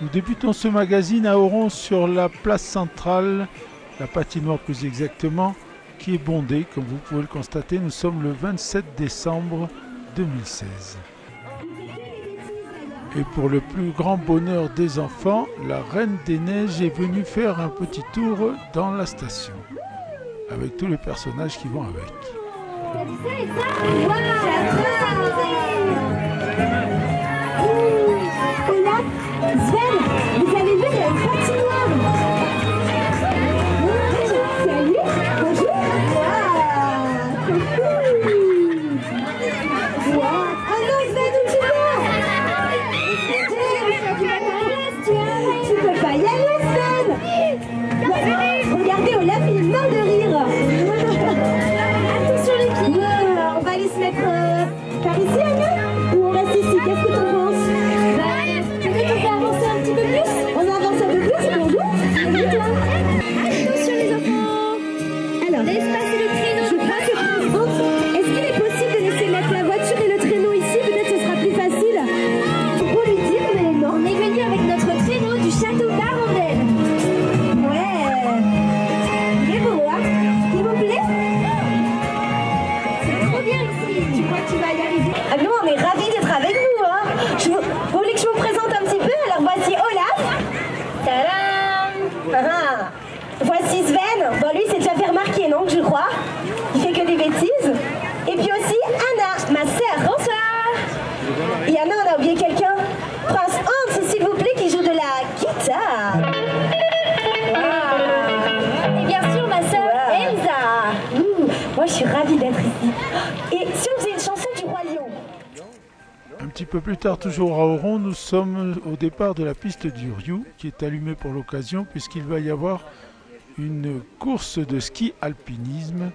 Nous débutons ce magazine à Oron sur la place centrale, la patinoire plus exactement, qui est bondée, comme vous pouvez le constater. Nous sommes le 27 décembre 2016. Et pour le plus grand bonheur des enfants, la Reine des Neiges est venue faire un petit tour dans la station, avec tous les personnages qui vont avec. Sven, vous avez vu, il y a une patinoire. Salut, bonjour. Oh non, Sven, où tu vas? Tu peux pas y aller, Sven. Regardez, Olaf, il est mort de rire. Attention les pieds. On va aller se mettre par ici, Anna? Ou on reste ici? Qu'est-ce que t'en penses? On avance un peu plus, bonjour. Attention les enfants. Alors, l'espace et le traîneau. Je crois que est-ce qu'il est possible de laisser mettre la voiture et le traîneau ici? Peut-être ce sera plus facile. Pour lui dire, mais non. On est venu avec notre traîneau du château d'Arendelle. Ouais. Il est beau, hein? Il vous plaît? C'est trop bien ici. Tu crois que tu vas y arriver? Ah, nous, on est ravis d'être avec vous, hein. Vous voulez que je vous présente un petit peu? Alors voici Olaf. Tadam! Voici Sven. Bon, lui, c'est déjà fait remarquer, non, je crois. Il fait que des bêtises. Et puis aussi Anna, ma sœur. Bonsoir. Et Anna, on a oublié quelqu'un. Prince Hans, s'il vous plaît, qui joue de la guitare. Wow. Et bien sûr, ma sœur Elsa. Moi, je suis ravie d'être ici. Et si on faisait une chanson du Roi Lion? Un petit peu plus tard, toujours à Oron, nous sommes au départ de la piste du Riou, qui est allumée pour l'occasion, puisqu'il va y avoir une course de ski alpinisme,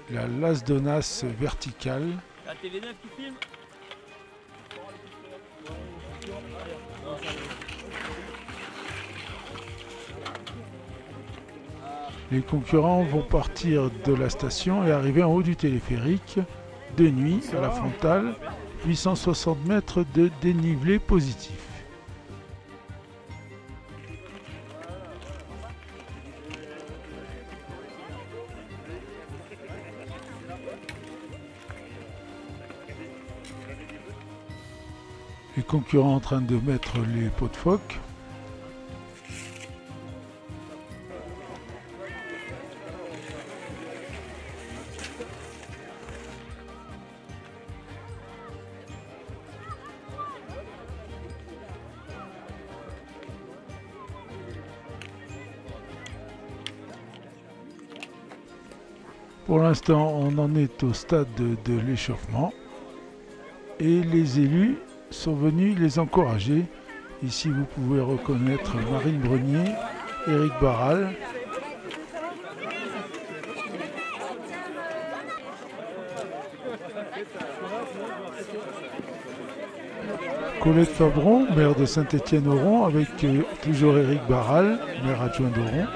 la Las Donas verticale. La TV9 qui filme. Les concurrents vont partir de la station et arriver en haut du téléphérique de nuit à la frontale. 860 mètres de dénivelé positif. Les concurrents en train de mettre les pots de phoque. Pour l'instant, on en est au stade de l'échauffement et les élus sont venus les encourager. Ici, vous pouvez reconnaître Marine Brenier, Éric Barral, Colette Fabron, maire de Saint-Étienne-Oron, avec toujours Éric Barral, maire adjoint d'Oron.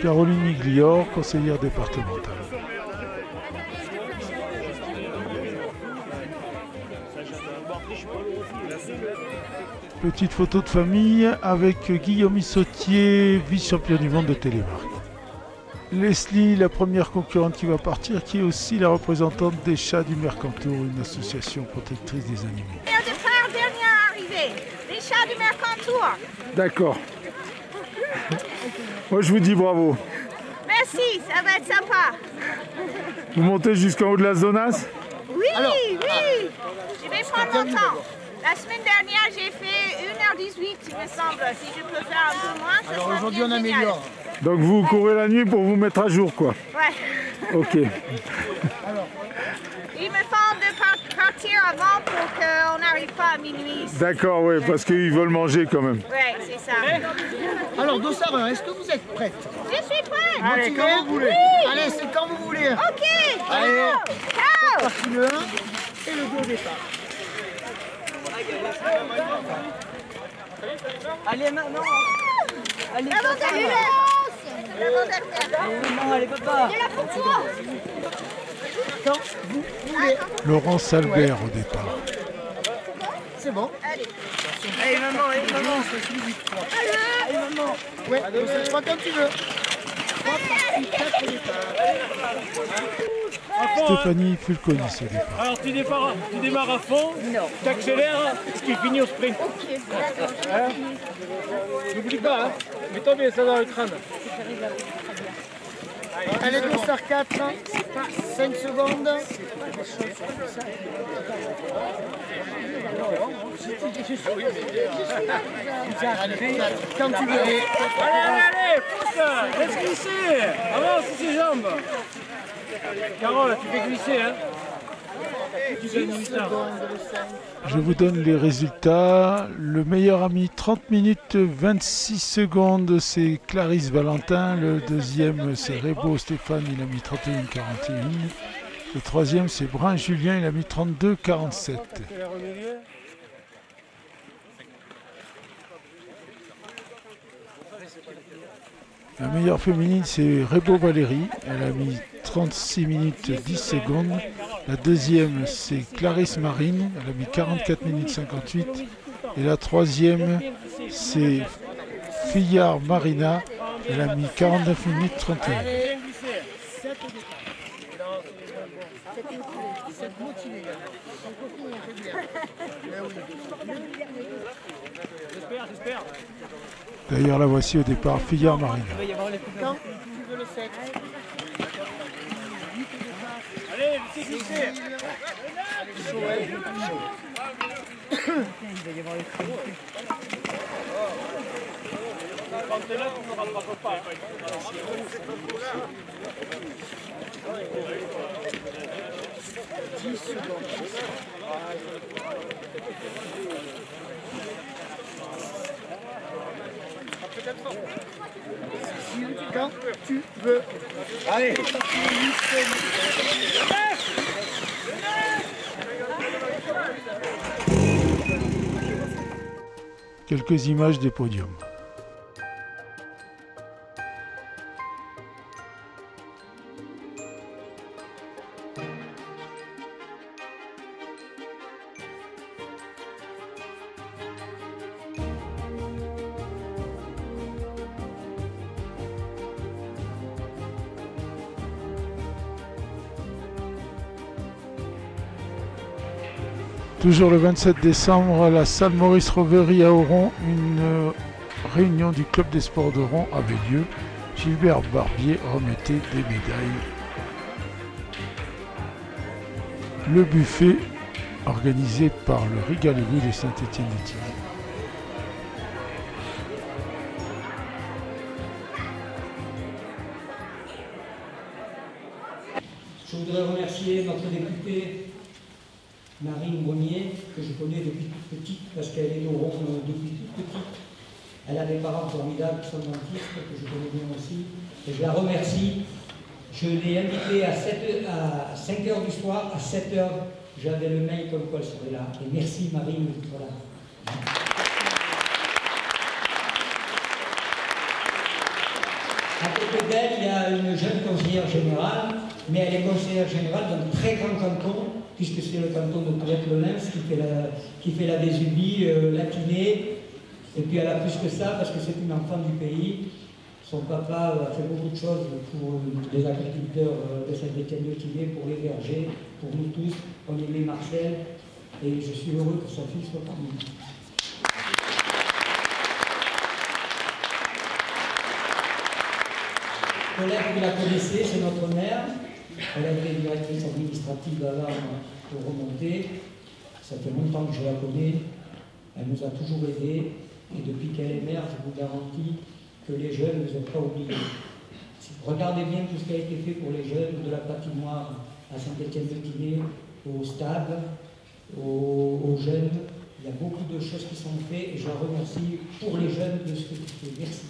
Caroline Miglior, conseillère départementale. Petite photo de famille avec Guillaume Issautier, vice-champion du monde de télémarque. Leslie, la première concurrente qui va partir, qui est aussi la représentante des chats du Mercantour, une association protectrice des animaux. Au départ, dernière arrivée, les chats du Mercantour. D'accord. Moi, je vous dis bravo. Merci, ça va être sympa. Vous montez jusqu'en haut de la Zonas? Oui, oui, je vais prendre mon temps. La semaine dernière, j'ai fait 1h18, il me semble. Si je peux faire un peu moins, ça alors sera aujourd'hui, bien on génial. améliore. Donc vous courez la nuit pour vous mettre à jour, quoi. Ouais. Ok. Il me faut de partir avant pour qu'on n'arrive pas à minuit. D'accord, oui, parce qu'ils veulent manger quand même. Ouais, c'est ça. Alors, Dossard, est-ce que vous êtes prête? Je suis prête. Allez, Motivée? quand vous voulez. Oui. Allez, c'est quand vous voulez. Ok. Allez. Ciao. Parti le 1 et le 2 au départ. Allez maintenant. Allez, L'avant-dernière. non, allez papa. Il est là pour toi. Quand vous voulez. Laurent Salbert au départ. C'est bon. Allez, maman, allez, maman. Allez, maman. Ouais, c'est 3 quand tu veux. 3 parties, 4 départs. Stéphanie Fulconis au départ. Alors tu démarres à fond, tu accélères, tu finis au sprint. Hein? N'oublie pas, hein. Mets-toi bien ça dans le crâne. Allez, dossard 4, 5 secondes. Quand tu veux. Allez, pousse, laisse glisser, avance ses jambes. Carole, tu fais glisser, hein. Tu gagnes une temps. Je vous donne les résultats. Le meilleur a mis 30 minutes 26 secondes, c'est Clarisse Valentin. Le deuxième, c'est Rébo Stéphane, il a mis 31,41. Le troisième, c'est Brun Julien, il a mis 32,47. La meilleure féminine, c'est Rébo Valérie, elle a mis 36 minutes 10 secondes. La deuxième, c'est Clarisse Marine, elle a mis 44 minutes 58. Et la troisième, c'est Fillard Marina, elle a mis 49 minutes 31. D'ailleurs, la voici au départ, Fillard Marina. Quand tu veux le 7. Allez, laissez glisser. Quand t'es là, tu ne rattrapes pas. Quand tu veux. Allez. Quelques images des podiums. Toujours le 27 décembre, à la salle Maurice Rovery à Oron, une réunion du club des sports d'Oron avait lieu. Gilbert Barbier remettait des médailles. Le buffet organisé par le Régalez-vous de Saint-Étienne-des-Tillers. Je voudrais remercier notre députée Marine Monnier, que je connais depuis toute petite, parce qu'elle est au Rhône depuis toute petite. Elle a des parents formidables qui sont dentistes, que je connais bien aussi. Et je la remercie. Je l'ai invitée à 5 h du soir, à 7 h, j'avais le mail comme quoi elle serait là. Et merci Marine d'être là. À côté d'elle, il y a une jeune conseillère générale, mais elle est conseillère générale d'un très grand canton, puisque c'est le canton de Tourette-le-Lens qui fait la Vésubie, la kiné, et puis elle a plus que ça parce que c'est une enfant du pays. Son papa a fait beaucoup de choses pour les agriculteurs de Saint-Étienne-de-Tillers, pour les vergers, pour nous tous. On aimait Marcel, et je suis heureux que sa fille soit parmi nous. Colette, vous la connaissez, c'est notre mère. Elle a été directrice administrative avant pour remonter. Ça fait longtemps que je la connais. Elle nous a toujours aidés. Et depuis qu'elle est mère, je vous garantis que les jeunes ne sont pas oubliés. Regardez bien tout ce qui a été fait pour les jeunes, de la patinoire à Saint-Étienne-de-Tillers, au stade, aux jeunes. Il y a beaucoup de choses qui sont faites et je la remercie pour les jeunes de ce que tu fais. Merci.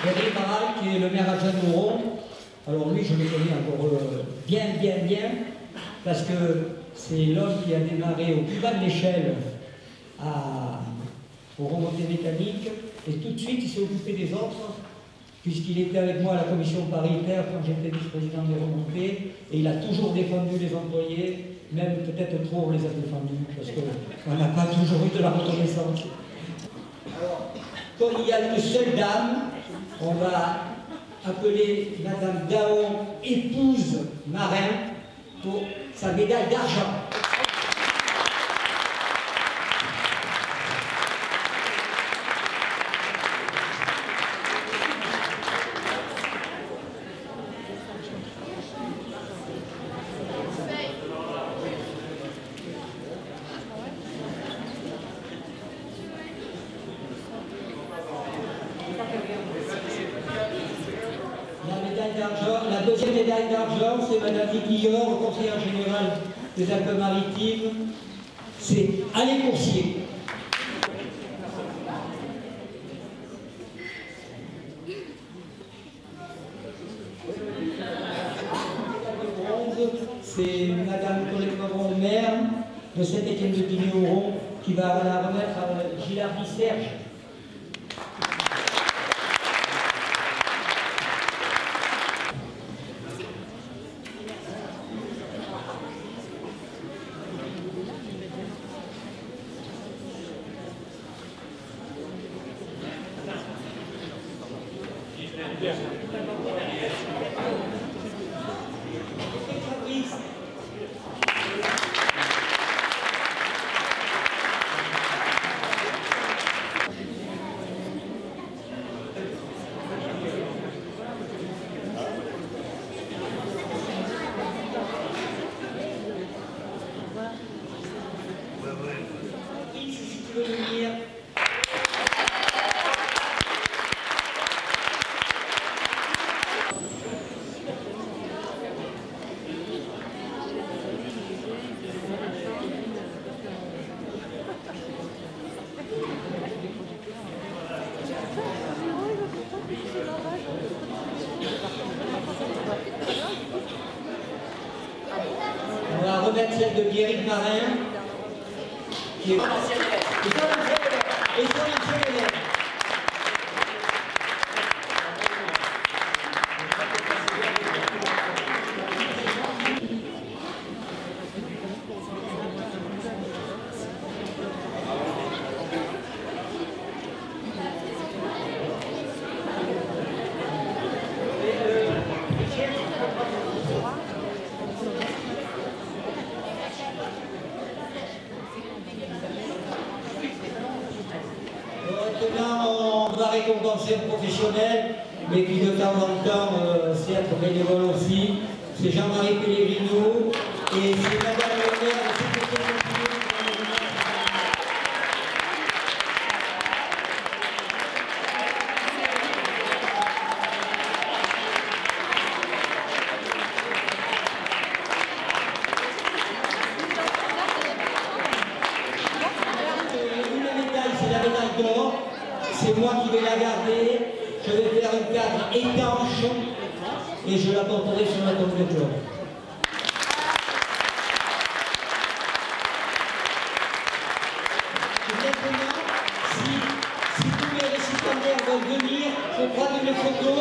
Frédéric Maral, qui est le maire adjoint d'Oron, alors lui je le connais encore bien, parce que c'est l'homme qui a démarré au plus bas de l'échelle aux remontées mécaniques, et tout de suite il s'est occupé des autres, puisqu'il était avec moi à la commission paritaire quand j'étais vice-président des remontées, et il a toujours défendu les employés, même peut-être trop on les a défendus, parce qu'on n'a pas toujours eu de la reconnaissance. Alors, comme il y a une seule dame, on va appeler Madame Daon, épouse Marin, pour sa médaille d'argent. La deuxième médaille d'argent, c'est Madame Guillaume, conseillère générale des Alpes-Maritimes. C'est Alain Coursier. C'est Madame Colette Mavron-Maire de Saint-Étienne-de-Pigneron qui va la remettre à Gilardi Serge. On va remettre celle de Guéric Marin, qui est son ancien élève. Maintenant, on va récompenser un professionnel, mais qui de temps en temps sait être bénévole aussi. C'est Jean-Marie Pellegrino et c'est Madame le maire de Saint-Étienne-de-Pigneron. C'est moi qui vais la garder, je vais faire un cadre étanche et je la porterai sur ma tombe de Claude. Maintenant, si tous les récipiendaires veulent venir, il faut prendre une photo.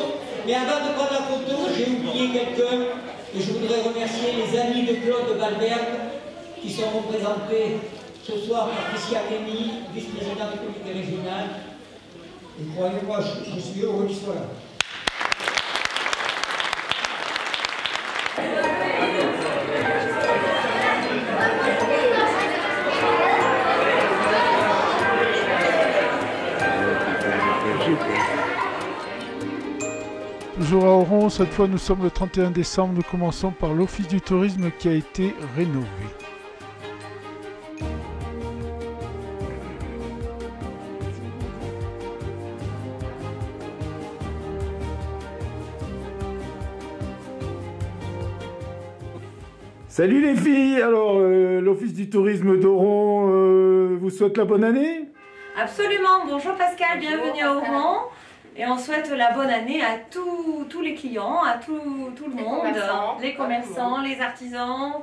Mais avant de prendre la photo, j'ai oublié quelqu'un et je voudrais remercier les amis de Claude Valberg qui sont représentés ce soir par Patricia Rémy, vice-président du comité régional. Et croyez-moi, je suis heureux qu'il soit là. Toujours à Oron, cette fois nous sommes le 31 décembre, nous commençons par l'Office du tourisme qui a été rénové. Salut les filles. Alors, l'Office du tourisme d'Oron vous souhaite la bonne année? Absolument. Bonjour Pascal, bienvenue à Oron. Et on souhaite la bonne année à tous les clients, à tout le monde, les commerçants, les artisans.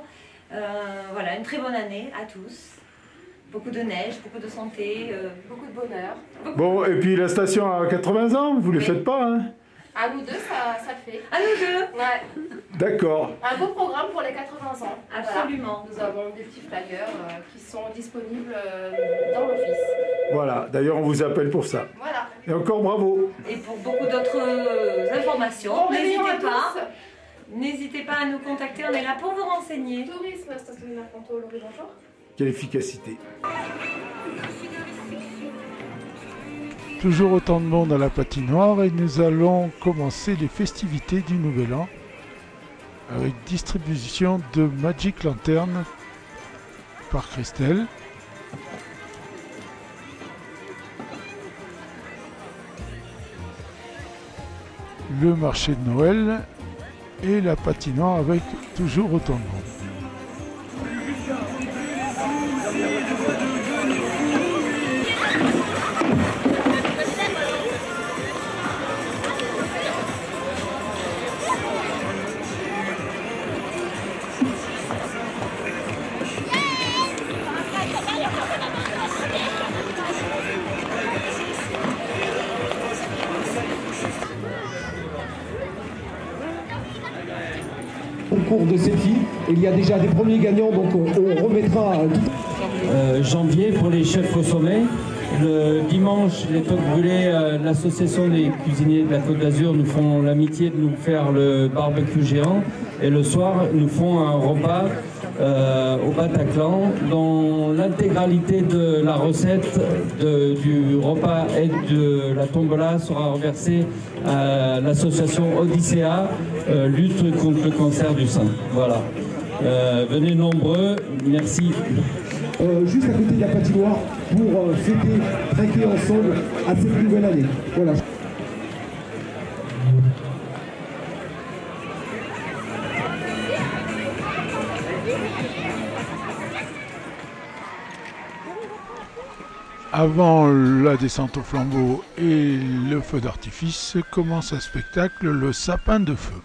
Voilà, une très bonne année à tous. Beaucoup de neige, beaucoup de santé, beaucoup de bonheur. Bon, et puis la station a 80 ans, vous ne les faites pas, hein? À nous deux, ça le fait. À nous deux. Ouais. D'accord. Un beau programme pour les 80 ans. Absolument. Voilà. Nous avons des petits flyers qui sont disponibles dans l'office. Voilà, d'ailleurs on vous appelle pour ça. Voilà. Et encore bravo. Et pour beaucoup d'autres informations, Bon réveillon à tous. N'hésitez pas à nous contacter, on est là pour vous renseigner. Tourisme, Station du Mercanto, Laurie, bonjour. Quelle efficacité. Toujours autant de monde à la patinoire et nous allons commencer les festivités du Nouvel An avec distribution de Magic Lantern par Christelle. Le marché de Noël et la patinoire avec toujours autant de monde. Concours de selfie. Il y a déjà des premiers gagnants, donc on remettra janvier pour les chefs au sommet. Le dimanche, les toques brûlées, l'association des cuisiniers de la Côte d'Azur nous font l'amitié de nous faire le barbecue géant. Et le soir, nous font un repas au Bataclan dont l'intégralité de la recette du repas et de la tombola sera reversée à l'association Odyssea, lutte contre le cancer du sein. Voilà. Venez nombreux, merci. Juste à côté de la patinoire pour fêter, trinquer ensemble à cette nouvelle année. Voilà. Avant la descente au flambeau et le feu d'artifice, commence un spectacle, le sapin de feu.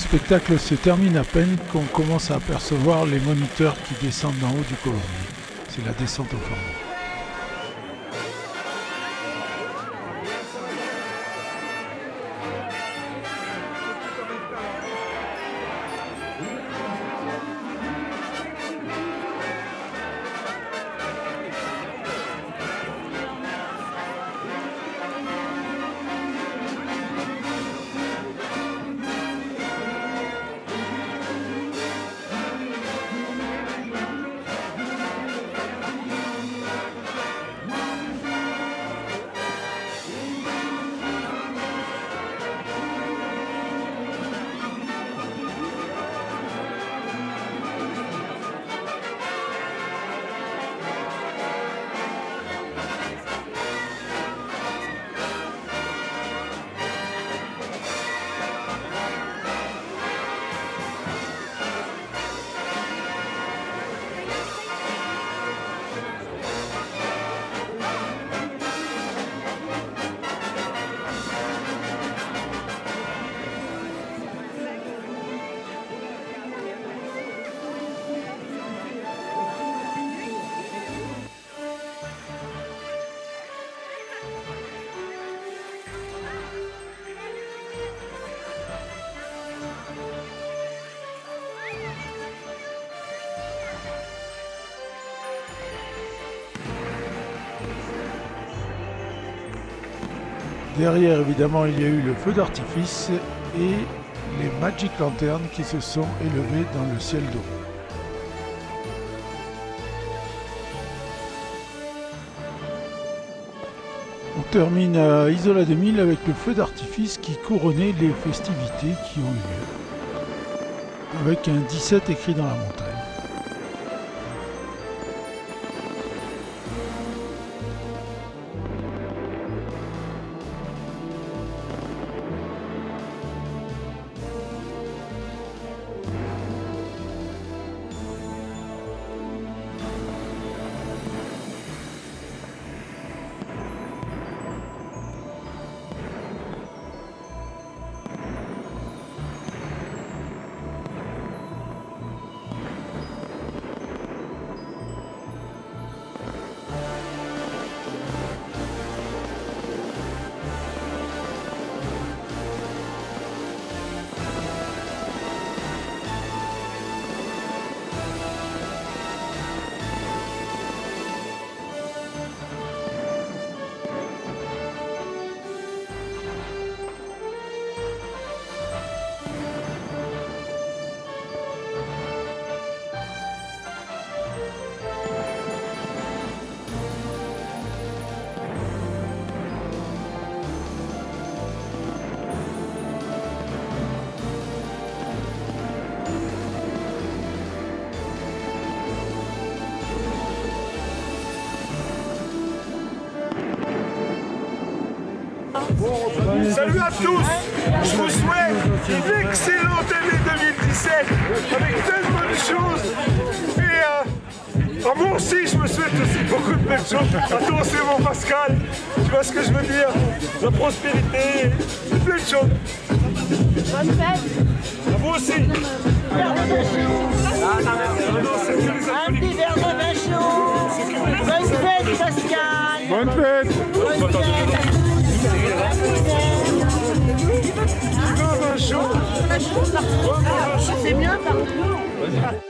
spectacle se termine à peine qu'on commence à apercevoir les moniteurs qui descendent d'en haut du colombier. C'est la descente au flambeau. Derrière, évidemment, il y a eu le feu d'artifice et les Magic Lanterns qui se sont élevés dans le ciel doré. On termine à Isola 2000 avec le feu d'artifice qui couronnait les festivités qui ont eu lieu, avec un 17 écrit dans la montagne. Salut à tous, je vous souhaite une excellente année 2017 avec plein de bonnes choses et moi aussi je me souhaite aussi beaucoup de belles choses. Attends, c'est mon Pascal, tu vois ce que je veux dire? La prospérité, plein de choses. Bonne fête. À vous aussi. Un petit verre de vin chaud. Bonne fête Pascal. Bonne fête. Bonne fête. Un vin chaud. C'est mieux, pardon.